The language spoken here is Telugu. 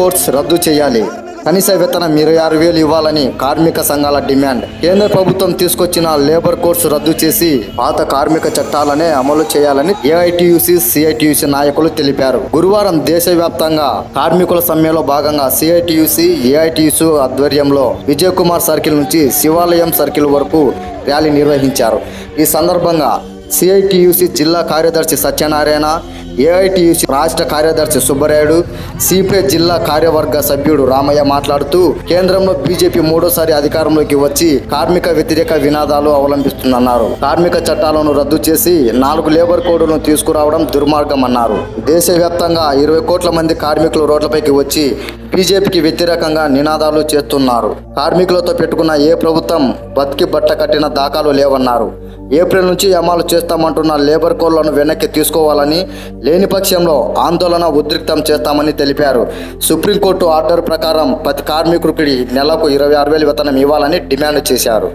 కోడ్స్ రద్దు చేయాలి, కనీస వేతనం 26,000 ఇవ్వాలని కార్మిక సంఘాల డిమాండ్. కేంద్ర ప్రభుత్వం తీసుకొచ్చిన లేబర్ కోడ్స్ రద్దు చేసి పాత కార్మిక చట్టాలనే అమలు చేయాలని ఏఐటియుసి, సిఐటియుసి నాయకులు తెలిపారు. గురువారం దేశవ్యాప్తంగా కార్మికుల సమ్మెలో భాగంగా సిఐటియుసి, ఏఐటియుసి ఆధ్వర్యంలో విజయ్ కుమార్ సర్కిల్ నుంచి శివాలయం సర్కిల్ వరకు ర్యాలీ నిర్వహించారు. ఈ సందర్భంగా సిఐటియుసి జిల్లా కార్యదర్శి సత్యనారాయణ, ఏఐటియుసి రాష్ట్ర కార్యదర్శి సుబ్బరాయుడు, సిపిఐ జిల్లా కార్యవర్గ సభ్యుడు రామయ్య మాట్లాడుతూ కేంద్రంలో బీజేపీ మూడోసారి అధికారంలోకి వచ్చి కార్మిక వ్యతిరేక వినాదాలు అవలంబిస్తుందన్నారు. కార్మిక చట్టాలను రద్దు చేసి 4 లేబర్ కోడ్లను తీసుకురావడం దుర్మార్గమన్నారు. దేశవ్యాప్తంగా 20 కోట్ల మంది కార్మికులు రోడ్లపైకి వచ్చి బీజేపీకి వ్యతిరేకంగా నినాదాలు చేస్తున్నారు. కార్మికులతో పెట్టుకున్న ఏ ప్రభుత్వం బతికి బట్ట కట్టిన దాఖలు లేవన్నారు. ఏప్రిల్ నుంచి అమలు చేస్తామంటున్న లేబర్ కోడ్లను వెనక్కి తీసుకోవాలని, లేని పక్షంలో ఆందోళన ఉద్రిక్తం చేస్తామని తెలిపారు. సుప్రీంకోర్టు ఆర్డర్ ప్రకారం ప్రతి కార్మికుడికి నెలకు 26,000 వేతనం ఇవ్వాలని డిమాండ్ చేశారు.